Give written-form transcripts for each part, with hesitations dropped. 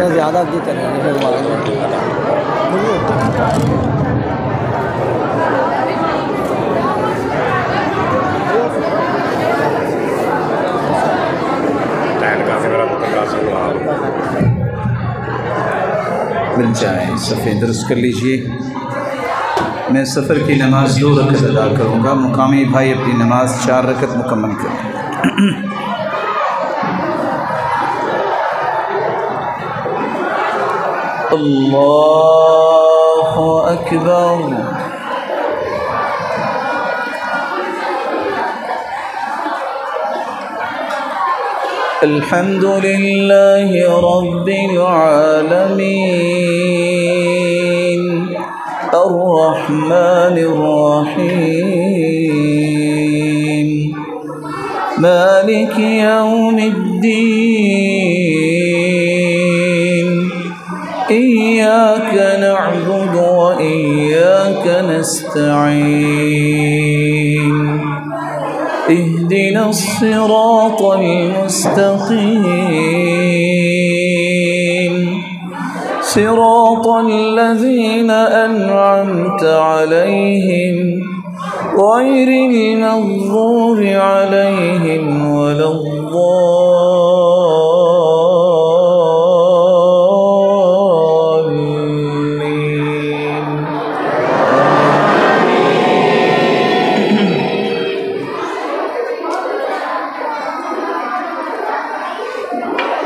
ज़्यादा की करेंगे मिल जाए सफ़े दुरुस्त कर लीजिए। मैं सफ़र की नमाज 2 रकत अदा करूँगा। मुकामी भाई अपनी नमाज 4 रकत मुकम्मल करें। अल्लाहु अकबर। अल्हम्दुलिल्लाहि रब्बिल आलमीन अर्रहमानिर रहीम मालिकि यौमिद्दीन इय्याका नअबुदु व इय्याका नस्तईन اهدنا الصراط المستقيم صراط الذين أنعمت عليهم غير المغضوب عليهم ولا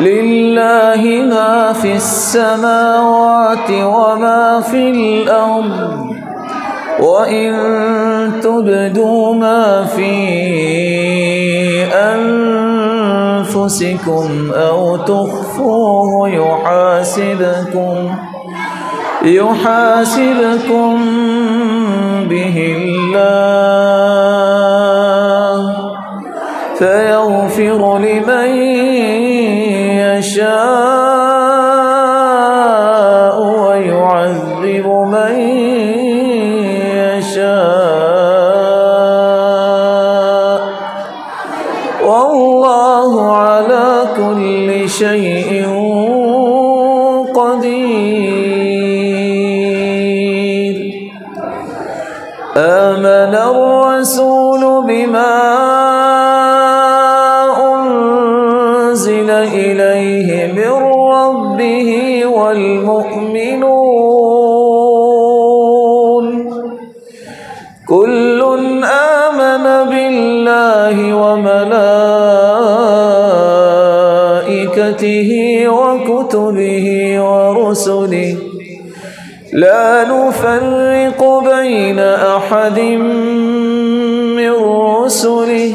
لله ما في السماوات وما في الأرض وإن تبدوا ما في أنفسكم أو تخفوه يحاسبكم به الله فيغفر لمن يشاء ويعذب من يشاء والله على كل شيء قدير. آمن الرسول بما إليه من ربه والمؤمنون كل آمن بالله وملائكته وكتبه ورسله لا نفرق بين أحد من رسله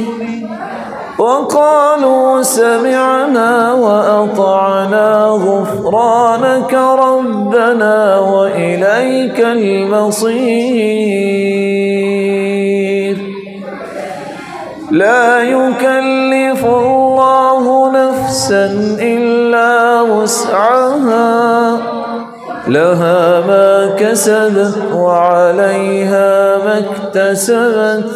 وقالوا سمعنا وأطعنا غفرانك ربنا وإليك المصير. لا يكلف الله نفسا إلا وسعها لها ما كسبت وعليها ما اكتسبت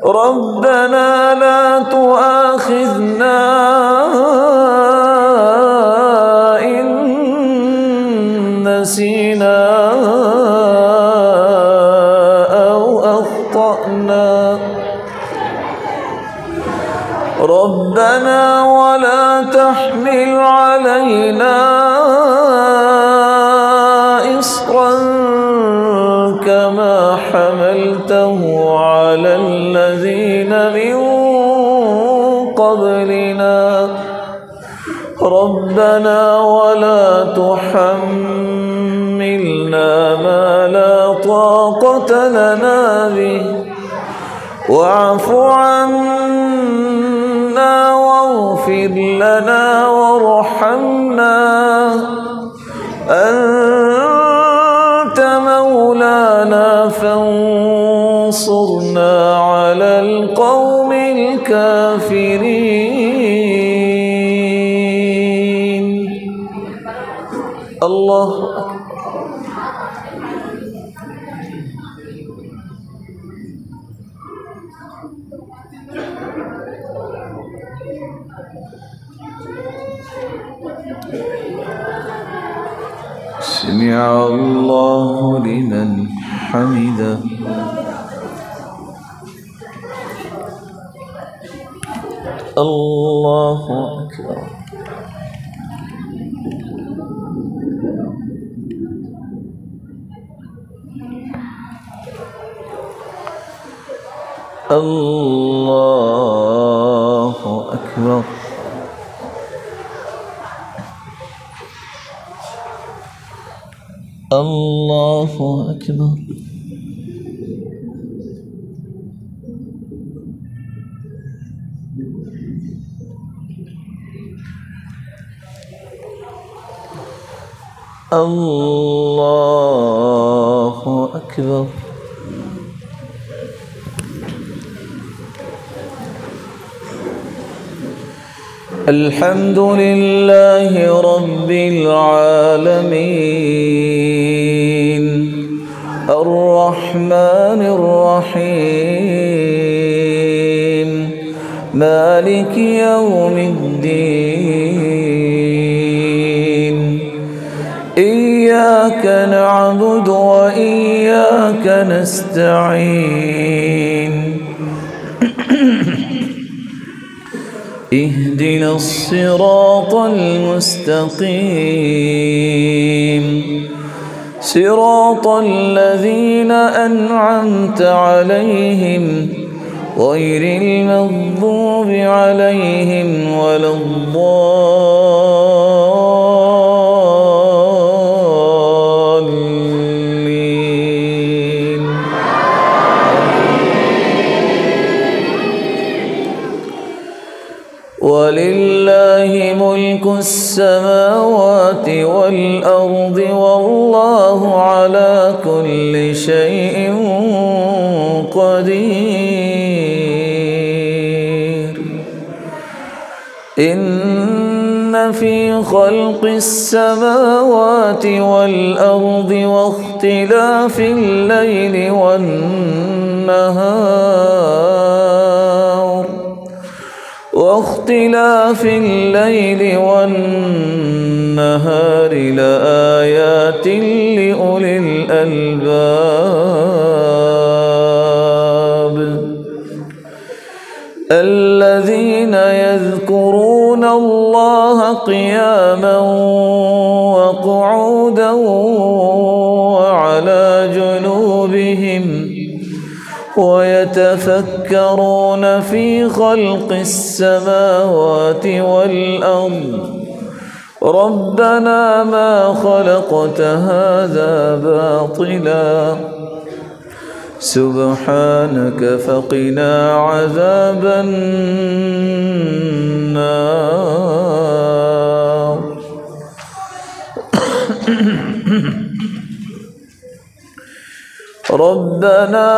ربنا لا تؤاخذنا إن نسينا أو أخطأنا ربنا ولا تحمل علينا علينا إصرا كما حملته على الذين من قبلنا ربنا ولا تحملنا ما لا طاقة لنا به واعف عنا واغفر لنا وارحمنا أنت مولانا فانصرنا على القوم الكافرين. الله أكبر. سمع الله لمن حمده. الله أكبر. الله أكبر. الله أكبر. الله أكبر. الحمد لله رب العالمين الرحمن الرحيم مالك يوم الدين إياك نعبد وإياك نستعين اهدنا الصراط المستقيم صراط الذين أنعمت عليهم غير المغضوب عليهم ولا الضالين. ولله ملك السماوات والأرض والله على كل شيء قدير. إن في خلق السماوات والأرض واختلاف الليل والنهار لآيات لأولي الألباب الذين يذكرون الله قياما وقعودا وعلى جنوبهم ويتفكرون في خلق السماوات والأرض ربنا ما خلقت هذا باطلا سبحانك فقنا عذاب النار. ربنا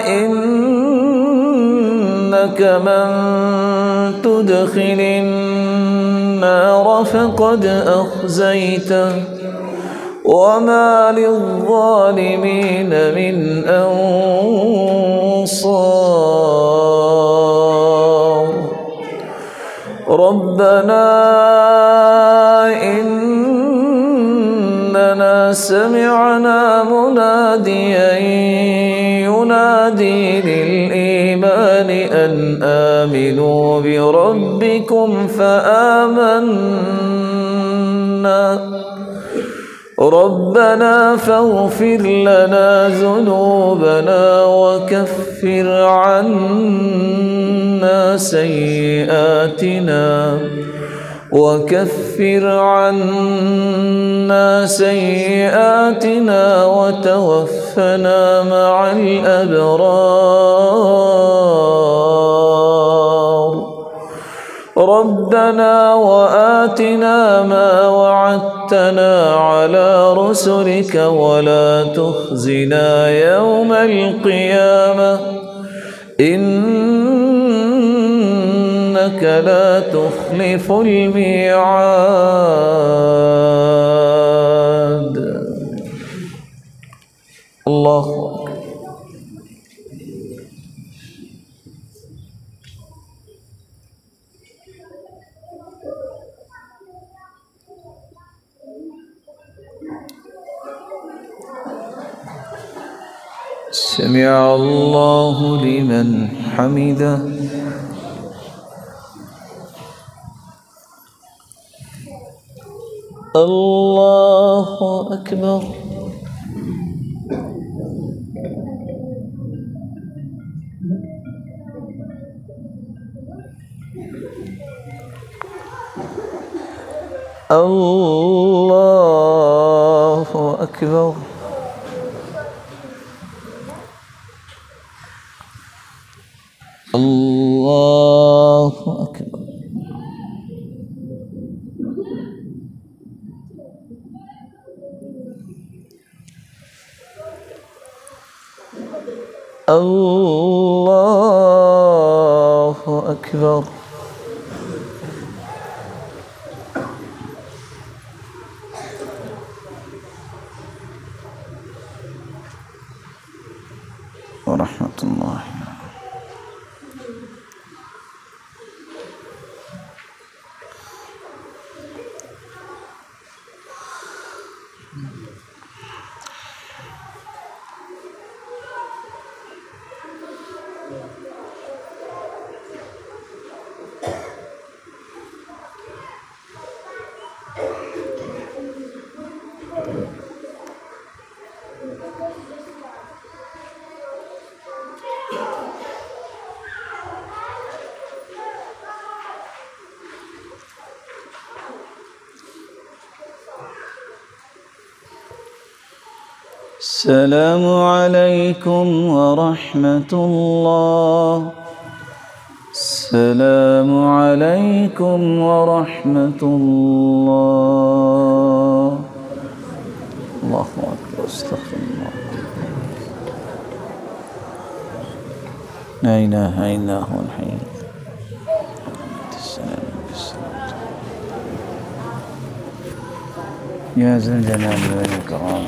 إنك من تدخل النار فقد أخزيته وما للظالمين من أنصار. ربنا إننا سمعنا مناديا ينادي للإيمان أن آمنوا بربكم فآمنا ربنا فاغفر لنا ذنوبنا وكفر عنا سيئاتنا وتوفنا مع الأبرار ربنا وآتنا ما وعدتنا على رسلك ولا تخزنا يوم القيامة إنك لا تخلف الميعاد. الله أكبر. سمع الله لمن حمده. الله أكبر. الله أكبر. الله أكبر. الله أكبر. ورحمة الله. السلام عليكم ورحمة الله. السلام عليكم ورحمة الله. الله أكبر. استغفر الله. لا إله إلا هو الحي. يا ذا الجلال والإكرام.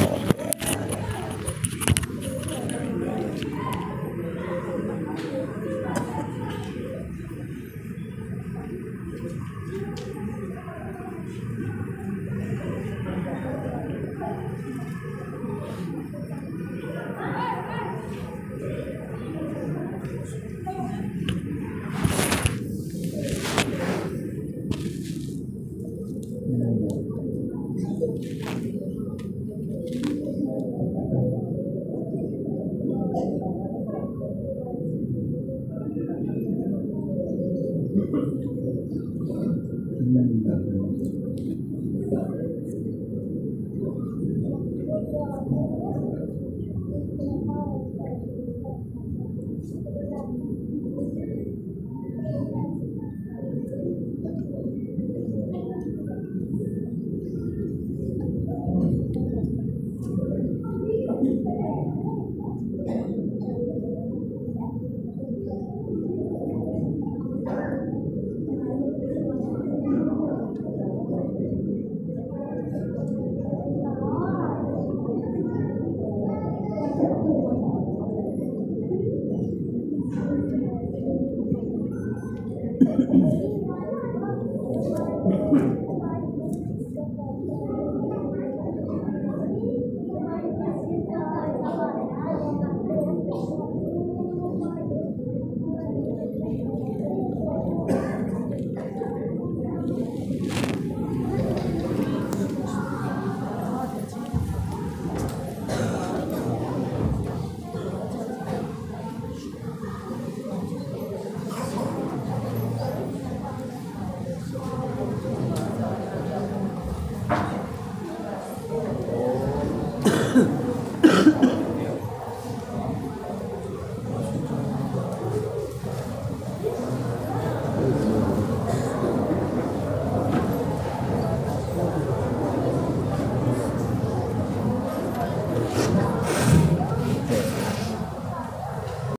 الله